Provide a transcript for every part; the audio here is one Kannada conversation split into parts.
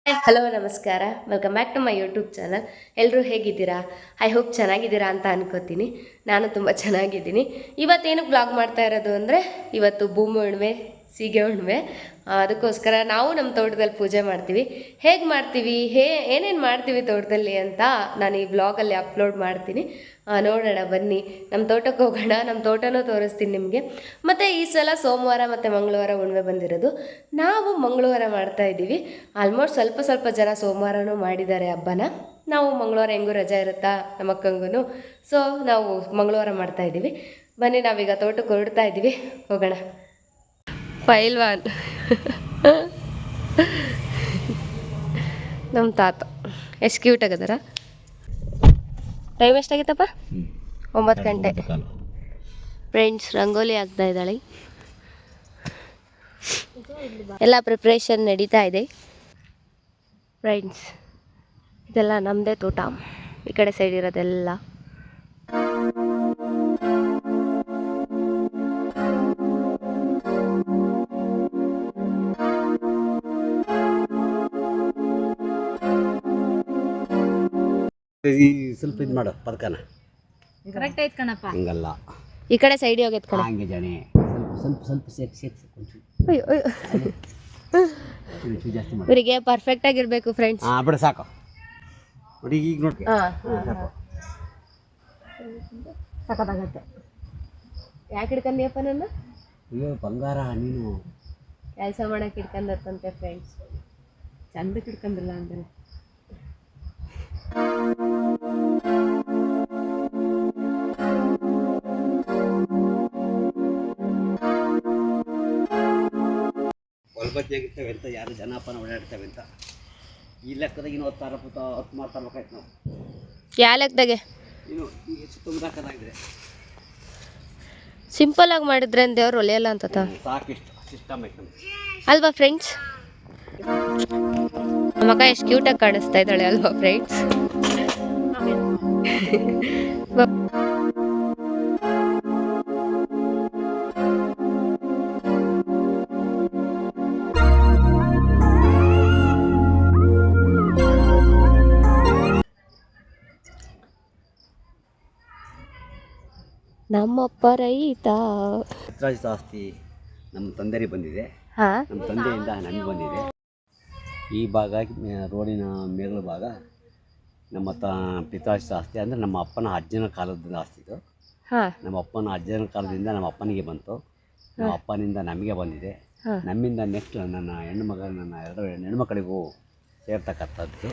ಹಲೋ ನಮಸ್ಕಾರ, welcome back to my YouTube channel. ಎಲ್ಲರೂ ಹೇಗಿದ್ದೀರಾ? ಐ ಹೋಪ್ ಚೆನ್ನಾಗಿದ್ದೀರಾ ಅಂತ ಅನ್ಕೋತೀನಿ. ನಾನು ತುಂಬ ಚೆನ್ನಾಗಿದ್ದೀನಿ. ಇವತ್ತೇನಕ್ಕೆ ಬ್ಲಾಗ್ ಮಾಡ್ತಾ ಇರೋದು ಅಂದರೆ, ಇವತ್ತು ಭೂಮಿ ಹುಣ್ಣಿಮೆ, ಸೀಗೆ ಹುಣ್ಣಿಮೆ. ಅದಕ್ಕೋಸ್ಕರ ನಾವು ನಮ್ಮ ತೋಟದಲ್ಲಿ ಪೂಜೆ ಮಾಡ್ತೀವಿ. ಹೇಗೆ ಮಾಡ್ತೀವಿ, ಏನೇನು ಮಾಡ್ತೀವಿ ತೋಟದಲ್ಲಿ ಅಂತ ನಾನು ಈ ಬ್ಲಾಗಲ್ಲಿ ಅಪ್ಲೋಡ್ ಮಾಡ್ತೀನಿ. ನೋಡೋಣ ಬನ್ನಿ, ನಮ್ಮ ತೋಟಕ್ಕೆ ಹೋಗೋಣ. ನಮ್ಮ ತೋಟನೂ ತೋರಿಸ್ತೀನಿ ನಿಮಗೆ. ಮತ್ತು ಈ ಸಲ ಸೋಮವಾರ ಮತ್ತು ಮಂಗಳವಾರ ಹುಣ್ಣಿಮೆ ಬಂದಿರೋದು. ನಾವು ಮಂಗಳವಾರ ಮಾಡ್ತಾ ಇದ್ದೀವಿ. ಆಲ್ಮೋಸ್ಟ್ ಸ್ವಲ್ಪ ಜನ ಸೋಮವಾರನೂ ಮಾಡಿದ್ದಾರೆ ಹಬ್ಬನ. ನಾವು ಮಂಗಳವಾರ ಹೆಂಗೂ ರಜೆ ಇರುತ್ತಾ ನಮ್ಮ ಅಕ್ಕಂಗೂ, ಸೊ ನಾವು ಮಂಗಳವಾರ ಮಾಡ್ತಾಯಿದ್ದೀವಿ. ಬನ್ನಿ, ನಾವೀಗ ತೋಟಕ್ಕೆ ಹೊರಡ್ತಾ ಇದ್ದೀವಿ, ಹೋಗೋಣ. ಪೈಲ್ವಾನ್ ನಮ್ಮ ತಾತ ಎಷ್ಟು ಕ್ಯೂಟ್ ಆಗದಾರ. ಟೈಮ್ ಎಷ್ಟಾಗಿತ್ತಪ್ಪ? 9 ಗಂಟೆ. ಫ್ರೆಂಡ್ಸ್, ರಂಗೋಲಿ ಆಗ್ತಾ ಇದ್ದಾಳೆ. ಎಲ್ಲ ಪ್ರಿಪ್ರೇಷನ್ ನಡೀತಾ ಇದೆ ಫ್ರೆಂಡ್ಸ್. ಇದೆಲ್ಲ ನಮ್ಮದೇ ತೋಟ, ಈ ಕಡೆ ಸೈಡ್ ಇರೋದೆಲ್ಲ. ಸ್ವಲ್ಪ ಇದು ಮಾಡು ಪದಕನ ಕರೆಕ್ಟ್ ಐತ್ ಕಣಪ್ಪ. ಹಂಗಲ್ಲ, ಈ ಕಡೆ ಸೈಡ್ ಹೋಗೈತೆ ಕಣ. ಹಂಗೆ ಜಾಣೆ. ಸ್ವಲ್ಪ ಸೇಕ್ ಕೊಂಚು ಜಾಸ್ತಿ ಮಾಡಿ. ಇವರಿಗೆ ಪರ್ಫೆಕ್ಟ್ ಆಗಿರ್ಬೇಕು ಫ್ರೆಂಡ್ಸ್. ಬಿಡ ಸಾಕು. ನೋಡಿ ಈಗ ನೋಡಿ ಸಾಕು. ಸಖತ್ತಾಗತ್ತೆ. ಯಾಕೆ ಹಿಡ್ಕಂದಿಯಪ್ಪ ನನ್ನ? ಅಯ್ಯೋ ಬಂಗಾರ, ನೀನು ಕೆಲಸ ಮಾಡಕ್ಕೆ ಹಿಡ್ಕಂದತ್ತಂತೆ ಫ್ರೆಂಡ್ಸ್. ಚಂದಕ್ಕೆ ಹಿಡ್ಕಂದಿಲ್ಲ ಅಂದರೆ ಹೊಲ್ಬಜ್ಜಾಗಿರ್ತವೆ ಅಂತ ಯಾರು ಜನಪನ ಓಡಾಡ್ತವೆ ಅಂತ ಈ ಲೆಕ್ಕದಾಗ ಇನ್ನು 10 ಮಾಡ್ತಾರ್ಬೇಕಾಯ್ತು ನಾವು. ಯಾವ ಲೆಕ್ಕದಾಗೆ? ಇನ್ನು ಸುತ್ತಮುತ್ತದಾಗಿದ್ರೆ ಸಿಂಪಲ್ ಆಗಿ ಮಾಡಿದ್ರೆ ದೇವ್ರು ಒಲೆಯಲ್ಲ ಅಂತ ಸಾಕಿಷ್ಟು ಸಿಸ್ಟಮ್ ಐತೆ ನಮ್ಗೆ ಅಲ್ವಾ ಫ್ರೆಂಡ್ಸ್? ನಮ್ಮ ಅಕ್ಕ ಎಷ್ಟು ಕ್ಯೂಟಾಗಿ ಕಾಣಿಸ್ತಾ ಇದ್ದಾಳೆ ಅಲ್ವಾ ಫ್ರೆಂಡ್ಸ್? ನಮ್ಮಪ್ಪ ರೈತ. ಜಾಸ್ತಿ ನಮ್ಮ ತಂದೆಗೆ ಬಂದಿದೆ, ಹಾಂ, ನಮ್ಮ ತಂದೆಯಿಂದ ನನಗೆ ಬಂದಿದೆ. ಈ ಭಾಗ ರೋಡಿನ ಮೇಗಳ ಭಾಗ ನಮ್ಮ ಪಿತಾಶ್ರೀ ಆಸ್ತಿ, ಅಂದರೆ ನಮ್ಮ ಅಪ್ಪನ ಅಜ್ಜನ ಕಾಲದ ಆಸ್ತಿ ಇದು. ಹಾಂ, ನಮ್ಮ ಅಪ್ಪನ ಅಜ್ಜನ ಕಾಲದಿಂದ ನಮ್ಮ ಅಪ್ಪನಿಗೆ ಬಂತು, ನಮ್ಮ ಅಪ್ಪನಿಂದ ನಮಗೆ ಬಂದಿದೆ. ನಮ್ಮಿಂದ ನೆಕ್ಸ್ಟ್ ನನ್ನ ನನ್ನ 2 ಹೆಣ್ಮಕ್ಳಿಗೂ ಸೇರ್ತಕ್ಕಂಥದ್ದು.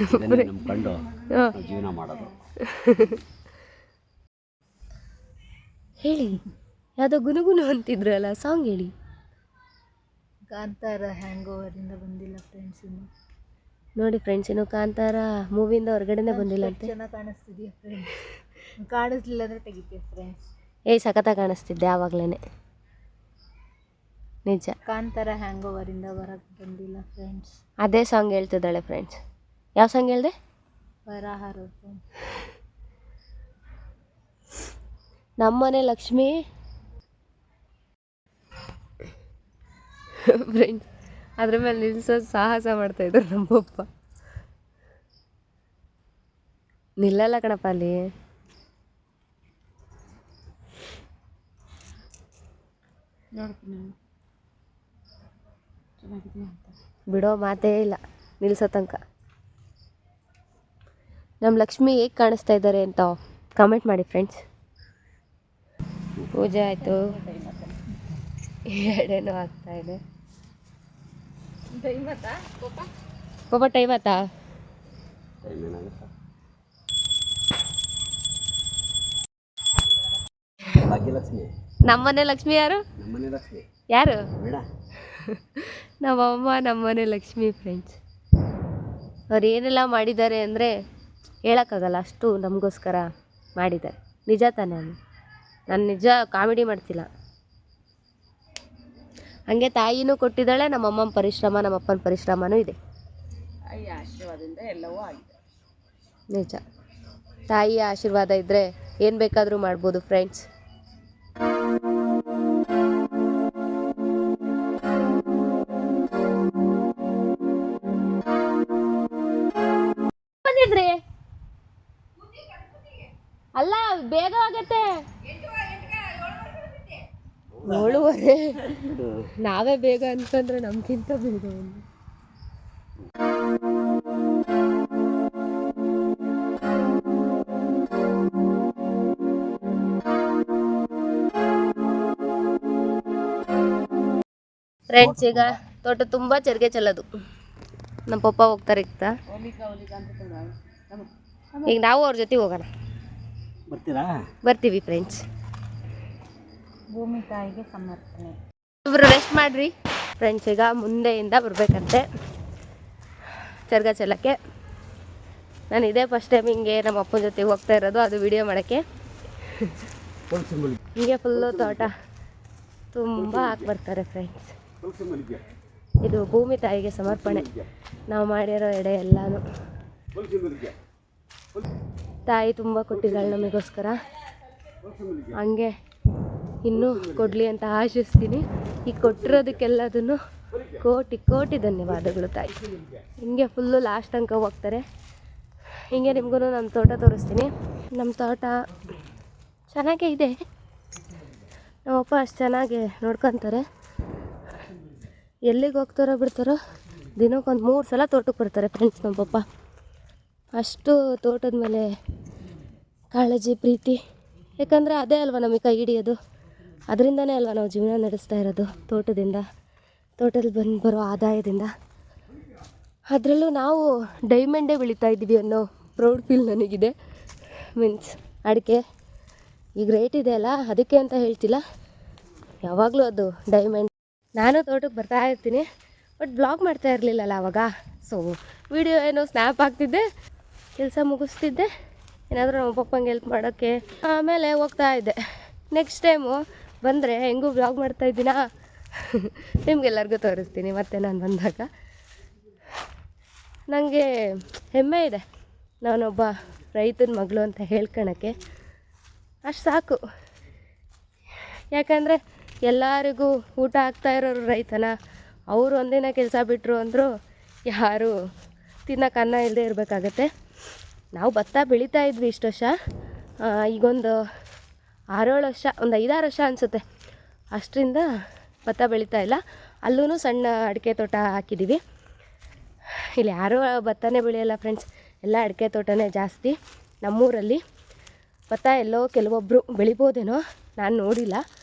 ಇದನ್ನೇ ನಮ್ಮ ಕಂಡು ಜೀವನ ಮಾಡೋದು. ಹೇಳಿ, ಯಾವುದೋ ಗುನುಗುನು ಅಂತಿದ್ರಲ್ಲ, ಸಾಂಗ್ ಹೇಳಿ. ಕಾಂತಾರ ಹ್ಯಾಂಗ್ ಓವರಿಂದ ಬಂದಿಲ್ಲ ಫ್ರೆಂಡ್ಸ್. ಇನ್ನು ನೋಡಿ ಫ್ರೆಂಡ್ಸ್, ಇನ್ನು ಕಾಂತಾರ ಮೂವಿಯಿಂದ ಹೊರಗಡೆನೇ ಬಂದಿಲ್ಲ ಅಂತೆ. ಚೆನ್ನಾಗಿ ಕಾಣಿಸ್ತಿದ್ಯಾ ಫ್ರೆಂಡ್ಸ್? ಕಾಣಿಸ್ಲಿಲ್ಲ ಅಂದರೆ ತೆಗಿತೀಯ ಫ್ರೆಂಡ್ಸ್. ಸಖತ್ತಾಗಿ ಕಾಣಿಸ್ತಿದ್ದೆ ಆವಾಗಲೇ, ನಿಜ. ಕಾಂತಾರ ಹ್ಯಾಂಗ್ ಓವರಿಂದ ಹೊರಗೆ ಬಂದಿಲ್ಲ ಫ್ರೆಂಡ್ಸ್. ಅದೇ ಸಾಂಗ್ ಹೇಳ್ತಿದ್ದಾಳೆ ಫ್ರೆಂಡ್ಸ್. ಯಾವ ಸಾಂಗ್ ಹೇಳಿದೆ? ವರಾಹ. ನಮ್ಮನೆ ಲಕ್ಷ್ಮಿ ಫ್ರೆಂಡ್ಸ್, ಅದ್ರ ಮೇಲೆ ನಿಲ್ಸೋದು ಸಾಹಸ ಮಾಡ್ತಾಯಿದ್ರು ನಮ್ಮಪ್ಪ. ನಿಲ್ಲಲ್ಲ ಕಣಪ್ಪ ಅಲ್ಲಿ. ಬಿಡೋ ಮಾತೇ ಇಲ್ಲ ನಿಲ್ಸೋ ತನಕ. ನಮ್ಮ ಲಕ್ಷ್ಮಿ ಹೇಗೆ ಕಾಣಿಸ್ತಾ ಇದ್ದಾರೆ ಅಂತ ಕಾಮೆಂಟ್ ಮಾಡಿ ಫ್ರೆಂಡ್ಸ್. ಪೂಜೆ ಆಯಿತು, ಎಡೆನೂ ಆಗ್ತಾ ಇದೆ. ಪಾಪ ಟೈಮ್ ಆಯ್ತಾ? ಭಾಗ್ಯಲಕ್ಷ್ಮಿ. ನಮ್ಮನೆ ಲಕ್ಷ್ಮಿ ಯಾರು? ನಮ್ಮನೆ ಲಕ್ಷ್ಮಿ ಯಾರು? ಬೇಡ, ನಮ್ಮಮ್ಮ ನಮ್ಮನೆ ಲಕ್ಷ್ಮಿ ಫ್ರೆಂಡ್ಸ್. ಅವ್ರು ಏನೆಲ್ಲ ಮಾಡಿದ್ದಾರೆ ಅಂದರೆ ಹೇಳೋಕ್ಕಾಗಲ್ಲ, ಅಷ್ಟು ನಮಗೋಸ್ಕರ ಮಾಡಿದ್ದಾರೆ. ನಿಜ ತಾನೇ? ನಾನು ನಿಜ ಕಾಮಿಡಿ ಮಾಡ್ತಿಲ್ಲ. ಹಾಗೆ ತಾಯಿನೂ ಕೊಟ್ಟಿದ್ದಾಳೆ, ನಮ್ಮಮ್ಮನ ಪರಿಶ್ರಮ, ನಮ್ಮಪ್ಪನ ಪರಿಶ್ರಮನೂ ಇದೆ. ತಾಯಿಯ ಆಶೀರ್ವಾದದಿಂದ ಎಲ್ಲವೂ ಆಗಿದೆ. ನಿಜ, ತಾಯಿಯ ಆಶೀರ್ವಾದ ಇದ್ದರೆ ಏನು ಬೇಕಾದರೂ ಮಾಡ್ಬೋದು ಫ್ರೆಂಡ್ಸ್. ಬೇಗ ಆಗತ್ತೆ. 7:30 ನಾವೇ ಬೇಗ ಅನ್ಕೊಂಡ್ರೆ ನಮ್ಗಿಂತ ಬೇಗ ಒಂದು. ಫ್ರೆಂಡ್ಸ್, ಈಗ ತೋಟ ತುಂಬ ಚರಿಗೆ ಚೆಲ್ಲೋದು. ನಮ್ಮ ಪಪ್ಪ ಹೋಗ್ತಾರೆ ಈಗ ನಾವು ಅವ್ರ ಜೊತೆ ಹೋಗೋಣ. ಬರ್ತೀರಾ? ಬರ್ತೀವಿ ಫ್ರೆಂಡ್ಸ್. ಭೂಮಿ ತಾಯಿಗೆ ಸಮರ್ಪಣೆ. ಇಬ್ರು ರೆಸ್ಟ್ ಮಾಡ್ರಿ ಫ್ರೆಂಡ್ಸ್. ಈಗ ಮುಂದೆಯಿಂದ ಬರ್ಬೇಕಂತೆ ಚರ್ಗ ಚೆಲ್ಲಕ್ಕೆ. ನಾನು ಇದೇ ಫಸ್ಟ್ ಟೈಮ್ ಹಿಂಗೆ ನಮ್ಮ ಅಪ್ಪನ ಜೊತೆ ಹೋಗ್ತಾ ಇರೋದು, ಅದು ವಿಡಿಯೋ ಮಾಡೋಕ್ಕೆ. ಹಿಂಗೆ ಫುಲ್ಲು ತೋಟ ತುಂಬ ಹಾಕ್ಬರ್ತಾರೆ ಫ್ರೆಂಡ್ಸ್. ಇದು ಭೂಮಿ ತಾಯಿಗೆ ಸಮರ್ಪಣೆ ನಾವು ಮಾಡಿರೋ ಎಡೆ ಎಲ್ಲಾನು. ತಾಯಿ ತುಂಬ ಕೊಟ್ಟಿದ್ದಾಳೆ ನಮಗೋಸ್ಕರ, ಹಂಗೆ ಇನ್ನೂ ಕೊಡಲಿ ಅಂತ ಆಶಿಸ್ತೀನಿ. ಈ ಕೊಟ್ಟಿರೋದಕ್ಕೆಲ್ಲದನ್ನು ಕೋಟಿ ಕೋಟಿ ಧನ್ಯವಾದಗಳು ತಾಯಿ. ಹಿಂಗೆ ಫುಲ್ಲು ಲಾಸ್ಟ್ ತನಕ ಹೋಗ್ತಾರೆ. ಹಿಂಗೆ ನಿಮಗೂ ನಮ್ಮ ತೋಟ ತೋರಿಸ್ತೀನಿ. ನಮ್ಮ ತೋಟ ಚೆನ್ನಾಗೇ ಇದೆ, ನಮ್ಮಪ್ಪ ಅಷ್ಟು ಚೆನ್ನಾಗಿ ನೋಡ್ಕೊತಾರೆ. ಎಲ್ಲಿಗೆ ಹೋಗ್ತಾರೋ ಬಿಡ್ತಾರೋ ದಿನಕ್ಕೊಂದು 3 ಸಲ ತೋಟಕ್ಕೆ ಬರ್ತಾರೆ ಫ್ರೆಂಡ್ಸ್ ನಮ್ಮ ಪಪ್ಪ. ಅಷ್ಟು ತೋಟದ ಮೇಲೆ ಕಾಳಜಿ, ಪ್ರೀತಿ. ಯಾಕಂದರೆ ಅದೇ ಅಲ್ವ ನಮಗೆ ಕೈ ಹಿಡಿಯೋದು, ಅದರಿಂದನೇ ಅಲ್ವ ನಾವು ಜೀವನ ನಡೆಸ್ತಾ ಇರೋದು, ತೋಟದಲ್ಲಿ ಬರೋ ಆದಾಯದಿಂದ. ಅದರಲ್ಲೂ ನಾವು ಡೈಮಂಡೇ ಬೆಳೀತಾ ಇದ್ದೀವಿ ಅನ್ನೋ ಪ್ರೌಡ್ ಫೀಲ್ ನನಗಿದೆ. ಮೀನ್ಸ್ ಅಡಿಕೆ ಈಗ ರೇಟ್ ಇದೆ ಅಲ್ಲ, ಅದಕ್ಕೆ ಅಂತ ಹೇಳ್ತಿಲ್ಲ, ಯಾವಾಗಲೂ ಅದು ಡೈಮಂಡ್. ನಾನು ತೋಟಕ್ಕೆ ಬರ್ತಾ ಇರ್ತೀನಿ, ಬಟ್ ಬ್ಲಾಗ್ ಮಾಡ್ತಾ ಇರಲಿಲ್ಲಲ್ಲ ಆವಾಗ. ಸೊ ವಿಡಿಯೋ ಏನೋ ಸ್ನ್ಯಾಪ್ ಹಾಕ್ತಿದ್ದೆ, ಕೆಲಸ ಮುಗಿಸ್ತಿದ್ದೆ, ಏನಾದರೂ ನಮ್ಮ ಪಪ್ಪಂಗೆ ಹೆಲ್ಪ್ ಮಾಡೋಕ್ಕೆ, ಆಮೇಲೆ ಹೋಗ್ತಾ ಇದ್ದೆ. ನೆಕ್ಸ್ಟ್ ಟೈಮು ಬಂದರೆ ಹೆಂಗೂ ಬ್ಲಾಗ್ ಮಾಡ್ತಾಯಿದ್ದೀನಾ ನಿಮ್ಗೆಲ್ಲರಿಗೂ ತೋರಿಸ್ತೀನಿ ಮತ್ತೆ ನಾನು ಬಂದಾಗ. ನನಗೆ ಹೆಮ್ಮೆ ಇದೆ, ನಾನೊಬ್ಬ ರೈತನ ಮಗಳು ಅಂತ ಹೇಳ್ಕೊಳಕ್ಕೆ. ಅಷ್ಟು ಸಾಕು. ಯಾಕಂದರೆ ಎಲ್ಲರಿಗೂ ಊಟ ಆಗ್ತಾ ಇರೋರು ರೈತನ. ಅವರು ಒಂದಿನ ಕೆಲಸ ಬಿಟ್ಟರು ಅಂದರು ಯಾರು ತಿನ್ನೋಕೆ ಅನ್ನ ಇಲ್ಲದೆ ಇರಬೇಕಾಗತ್ತೆ. ನಾವು ಭತ್ತ ಬೆಳೀತಾ ಇದ್ವಿ ಇಷ್ಟು ವರ್ಷ, ಈಗೊಂದು 6-7 ವರ್ಷ, ಒಂದು 5-6 ವರ್ಷ ಅನಿಸುತ್ತೆ ಅಷ್ಟರಿಂದ ಭತ್ತ ಬೆಳೀತಾ ಇಲ್ಲ. ಅಲ್ಲೂ ಸಣ್ಣ ಅಡಿಕೆ ತೋಟ ಹಾಕಿದ್ದೀವಿ. ಇಲ್ಲಿ ಯಾರೂ ಭತ್ತನೇ ಬೆಳೆಯಲ್ಲ ಫ್ರೆಂಡ್ಸ್, ಎಲ್ಲ ಅಡಿಕೆ ತೋಟನೇ ಜಾಸ್ತಿ ನಮ್ಮೂರಲ್ಲಿ. ಭತ್ತ ಎಲ್ಲೋ ಕೆಲವೊಬ್ಬರು ಬೆಳಿಬೋದೇನೋ, ನಾನು ನೋಡಿಲ್ಲ,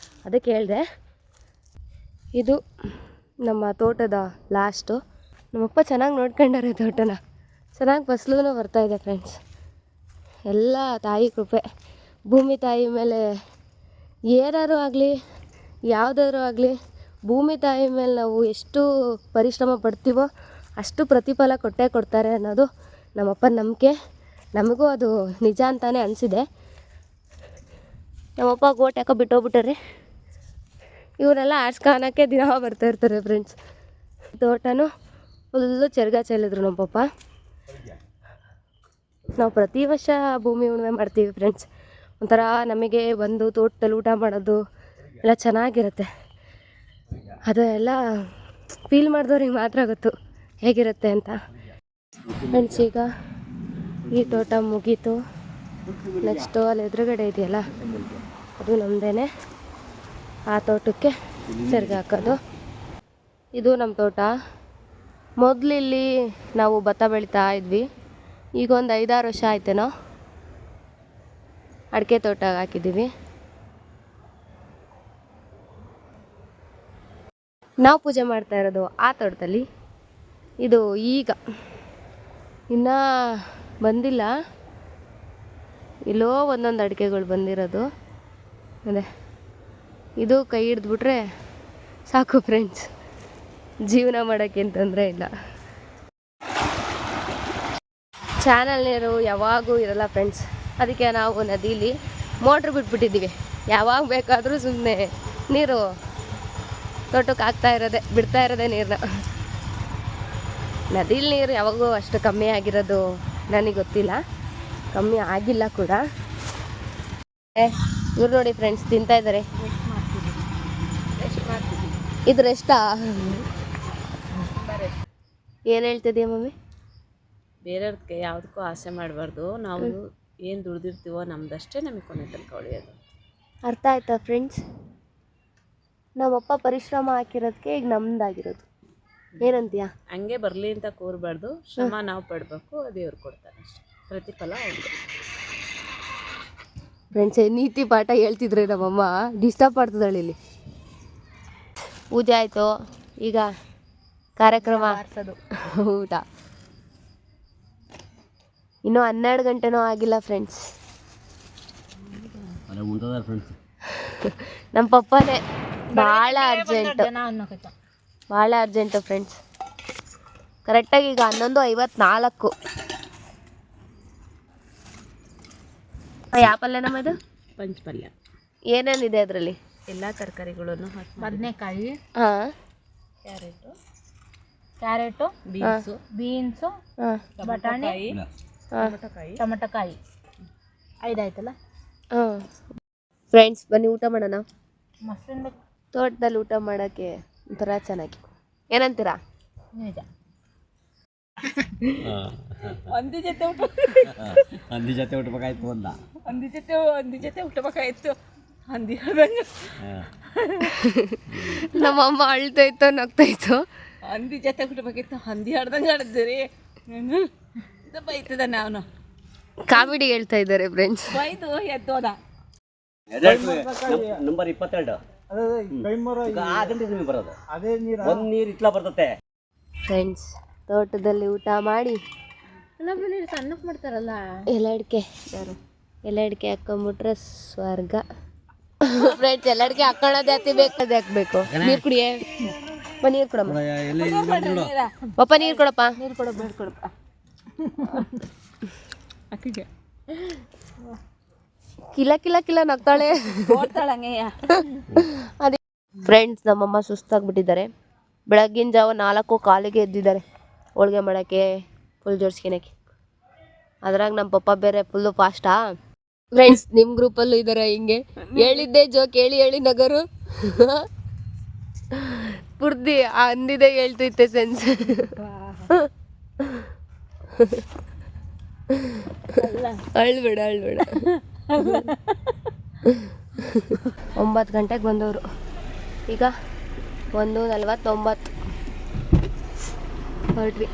ಅದಕ್ಕೆ ಹೇಳಿದೆ. ಇದು ನಮ್ಮ ತೋಟದ ಲಾಸ್ಟು. ನಮ್ಮಪ್ಪ ಚೆನ್ನಾಗಿ ನೋಡ್ಕೊಂಡಾರೆ ತೋಟನ, ಚೆನ್ನಾಗಿ ಫಸಲೂ ಬರ್ತಾಯಿದೆ ಫ್ರೆಂಡ್ಸ್. ಎಲ್ಲ ತಾಯಿ ಕೃಪೆ. ಭೂಮಿ ತಾಯಿ ಮೇಲೆ ಏನಾರು ಆಗಲಿ, ಯಾವುದಾದ್ರೂ ಆಗಲಿ, ಭೂಮಿ ತಾಯಿ ಮೇಲೆ ನಾವು ಎಷ್ಟು ಪರಿಶ್ರಮ ಪಡ್ತೀವೋ ಅಷ್ಟು ಪ್ರತಿಫಲ ಕೊಟ್ಟೇ ಕೊಡ್ತಾರೆ ಅನ್ನೋದು ನಮ್ಮಪ್ಪನ ನಂಬಿಕೆ. ನಮಗೂ ಅದು ನಿಜ ಅಂತಲೇ ಅನಿಸಿದೆ. ನಮ್ಮಪ್ಪ ಗೋಟ್ ಯಾಕೋ ಬಿಟ್ಟೋಗ್ಬಿಟ್ಟಾರೆ. ಇವರೆಲ್ಲ ಆಡ್ಸ್ಕೊಳಕ್ಕೆ ದಿನ ಬರ್ತಾಯಿರ್ತಾರೆ ಫ್ರೆಂಡ್ಸ್. ತೋಟನೂ ಫುಲ್ಲು ಚರ್ಗ ಚೆಲ್ಲಿದ್ರು ನಮ್ಮ ಪಪ್ಪ. ನಾವು ಪ್ರತಿ ವರ್ಷ ಭೂಮಿ ಉಳುಮೆ ಮಾಡ್ತೀವಿ ಫ್ರೆಂಡ್ಸ್. ಒಂಥರ ನಮಗೆ ಬಂದು ತೋಟದಲ್ಲಿ ಊಟ ಮಾಡೋದು ಎಲ್ಲ ಚೆನ್ನಾಗಿರುತ್ತೆ. ಅದೆಲ್ಲ ಫೀಲ್ ಮಾಡಿದವ್ರಿಗೆ ಮಾತ್ರ ಗೊತ್ತು ಹೇಗಿರುತ್ತೆ ಅಂತ. ಫ್ರೆಂಡ್ಸ್, ಈಗ ಈ ತೋಟ ಮುಗೀತು. ನೆಕ್ಸ್ಟು ಅಲ್ಲಿ ಎದುರುಗಡೆ ಇದೆಯಲ್ಲ, ಅದು ನಮ್ಮದೇ. ಆ ತೋಟಕ್ಕೆ ಚರ್ಗ ಹಾಕೋದು. ಇದು ನಮ್ಮ ತೋಟ. ಮೊದಲು ಇಲ್ಲಿ ನಾವು ಭತ್ತ ಬೆಳೀತಾ ಇದ್ವಿ. ಈಗ ಒಂದು 5-6 ವರ್ಷ ಆಯ್ತೇನೋ ಅಡಿಕೆ ತೋಟ ಹಾಕಿದ್ದೀವಿ. ನಾವು ಪೂಜೆ ಮಾಡ್ತಾ ಇರೋದು ಆ ತೋಟದಲ್ಲಿ. ಇದು ಈಗ ಇನ್ನೂ ಬಂದಿಲ್ಲ, ಇಲ್ಲೋ ಒಂದೊಂದು ಅಡಿಕೆಗಳು ಬಂದಿರೋದು. ಅದೇ ಇದು ಕೈ ಹಿಡಿದ್ಬಿಟ್ರೆ ಸಾಕು ಫ್ರೆಂಡ್ಸ್, ಜೀವನ ಮಾಡೋಕ್ಕೆ ಅಂತಂದರೆ ಇಲ್ಲ. ಚಾನಲ್ ನೀರು ಯಾವಾಗೂ ಇರಲ್ಲ ಫ್ರೆಂಡ್ಸ್, ಅದಕ್ಕೆ ನಾವು ನದೀಲಿ ಮೋಟ್ರ್ ಬಿಟ್ಬಿಟ್ಟಿದ್ದೀವಿ. ಯಾವಾಗ ಬೇಕಾದರೂ ಸುಮ್ಮನೆ ನೀರು ತೋಟಕ್ಕೆ ಬಿಡ್ತಾ ಇರೋದೇ ನೀರನ್ನ. ನದಿಲಿ ನೀರು ಯಾವಾಗೂ ಅಷ್ಟು ಕಮ್ಮಿ ಆಗಿರೋದು ನನಗೆ ಗೊತ್ತಿಲ್ಲ, ಕಮ್ಮಿ ಆಗಿಲ್ಲ ಕೂಡ. ಇವ್ರು ನೋಡಿ ಫ್ರೆಂಡ್ಸ್ ತಿಂತಾ ಇದ್ದಾರೆ. ಇದು ರೆಸ್ಟಾ? ಏನು ಹೇಳ್ತಿದ್ದೀಯ ಮಮ್ಮಿ? ಬೇರೆಯವ್ರಿಗೆ ಯಾವುದಕ್ಕೂ ಆಸೆ ಮಾಡಬಾರ್ದು. ನಾವು ಏನು ದುಡ್ದಿರ್ತೀವೋ ನಮ್ದಷ್ಟೇ ನಮಗೆ ಕೊನೆ ತನಕ ಉಳಿಯೋದು. ಅರ್ಥ ಆಯ್ತಾ ಫ್ರೆಂಡ್ಸ್? ನಮ್ಮಪ್ಪ ಪರಿಶ್ರಮ ಹಾಕಿರೋದಕ್ಕೆ ಈಗ ನಮ್ದಾಗಿರೋದು. ಏನಂತೀಯ? ಹಂಗೆ ಬರಲಿ ಅಂತ ಕೂರಬಾರ್ದು, ಶ್ರಮ ನಾವು ಪಡಬೇಕು, ದೇವ್ರು ಕೊಡ್ತಾರೆ ಅಷ್ಟೇ, ಪ್ರತಿಫಲ ಅವ್ರಿಗೆ. ಫ್ರೆಂಡ್ಸ್ ನೀತಿ ಪಾಠ ಹೇಳ್ತಿದ್ರೆ ನಮ್ಮಮ್ಮ ಡಿಸ್ಟರ್ಬ್ ಮಾಡ್ತಿದ್ದಾಳೆ ಇಲ್ಲಿ. ಪೂಜೆ ಆಯಿತು, ಈಗ ಕಾರ್ಯಕ್ರಮ ಊಟ. ಇನ್ನೂ 12 ಗಂಟೆನೂ ಆಗಿಲ್ಲ ಫ್ರೆಂಡ್ಸ್. ಫ್ರೆಂಡ್ಸ್ ನಮ್ಮ ಪಪ್ಪನೇ ಭಾಳ ಅರ್ಜೆಂಟು ಫ್ರೆಂಡ್ಸ್. ಕರೆಕ್ಟಾಗಿ ಈಗ 11:54. ಯಾವ ಪಲ್ಯ ನಮ್ಮ ಇದು? ಪಂಚಪಲ್ಯ. ಏನೇನಿದೆ ಅದರಲ್ಲಿ? ಎಲ್ಲ ತರಕಾರಿಗಳನ್ನು ಹಾಕಿ, ಬದನೆಕಾಯಿ, ಹಾಂ, ಕ್ಯಾರೆಟು, ಬೀನ್ಸು, ಬಟಾಣಿ, ಟೊಮಟಕಾಯಿ 5 ಆಯ್ತಲ್ಲ. ಹಾಂ ಫ್ರೆಂಡ್ಸ್ ಬನ್ನಿ ಊಟ ಮಾಡೋಣ. ಮಸ್ತಿಂದ ತೋಟದಲ್ಲಿ ಊಟ ಮಾಡೋಕ್ಕೆ ಒಂಥರ ಚೆನ್ನಾಗಿ. ಏನಂತೀರಾ? ನಿಜ. ಹಂದಿ ಜೊತೆ ಉಟ್ಬೇಕಾಯ್ತು ಅಂದ. ಹಂದಿ ಜೊತೆ ಉಟ್ಬೇಕಾಯ್ತು. ಹಂದಿ ಹೇಳ್ದಂಗೆ ನಮ್ಮಮ್ಮ ಅಳ್ತಾಯ್ತು ನಗ್ತಾಯ್ತು. ಹಂದಿ ಜೊತೆ ಉಟ್ಬೇಕಿತ್ತು, ಹಂದಿ ಆಡ್ದಂಗೆ ಆಡಿದ್ರಿ. ಬೈತದ ನಾವು ಕಾಮಿಡಿ ಹೇಳ್ತಾ ಇದ್ದಾರೆ ಫ್ರೆಂಡ್ಸ್. ಬೈದು ಎದ್ದೋದ. ನಂಬರ್ 22 ಬರೋದು. ಒಂದ್ ನೀರು ಇಟ್ಲ ಬರ್ತತೆ ಫ್ರೆಂಡ್ಸ್. ತೋಟದಲ್ಲಿ ಊಟ ಮಾಡಿ ಸಣ್ಣಕ್ಕೆ ಮಾಡ್ತಾರಲ್ಲ ಎಲೆ ಅಡಿಕೆ ಹಾಕೊಂಬಿಟ್ರೆ ಸ್ವರ್ಗ. ಫ್ರೆಂಡ್ಸ್ ಎಲ್ಲ ಅಡಿಕೆ ಹಾಕೊಳ್ಳೋದು ಅದೇ ಹಾಕ್ಬೇಕು. ನೀರು ಕುಡಿಯೇ ನೀರು ಕೊಡಮ್ಮ. ಪಪ್ಪ ನೀರು ಕೊಡಪ್ಪ. ನೀರು ಕೊಡಪ್ಪ. ಅಕ್ಕಿಗೆ ಕಿಲ ಕಿಲ ಕಿಲ ನಗ್ತಾಳೆ. ಅದೇ ಫ್ರೆಂಡ್ಸ್, ನಮ್ಮಮ್ಮ ಸುಸ್ತಾಗ್ಬಿಟ್ಟಿದ್ದಾರೆ. ಬೆಳಗ್ಗಿನ ಜಾವ 4:15 ಎದ್ದಿದ್ದಾರೆ ಹೋಳಿಗೆ ಮಾಡೋಕ್ಕೆ, ಫುಲ್ ಜೋಡಿಸ್ಕೊಳಕ್ಕೆ. ಅದ್ರಾಗ ನಮ್ಮ ಪಪ್ಪ ಬೇರೆ ಫುಲ್ಲು ಫಾಸ್ಟಾ. ಫ್ರೆಂಡ್ಸ್ ನಿಮ್ಮ ಗ್ರೂಪಲ್ಲೂ ಇದ್ದಾರೆ ಹಿಂಗೆ. ಹೇಳಿದ್ದೆ ಜೋಕ್ ಹೇಳಿ ನಗರು ಪುರ್ದಿ ಅಂದಿದೆ ಹೇಳ್ತೈತೆ ಸೆನ್ಸ್. ಅಳ್ಬೇಡ 9 ಗಂಟೆಗೆ ಬಂದವರು. ಈಗ 1:49 ಹೊರಟ್ವಿ.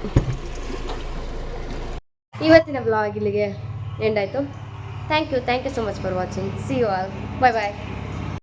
ಇವತ್ತಿನ ಬ್ಲಾಗ್ ಇಲ್ಲಿಗೆ ಎಂಡ್ ಆಯಿತು. Thank you so much for watching. See you all. Bye.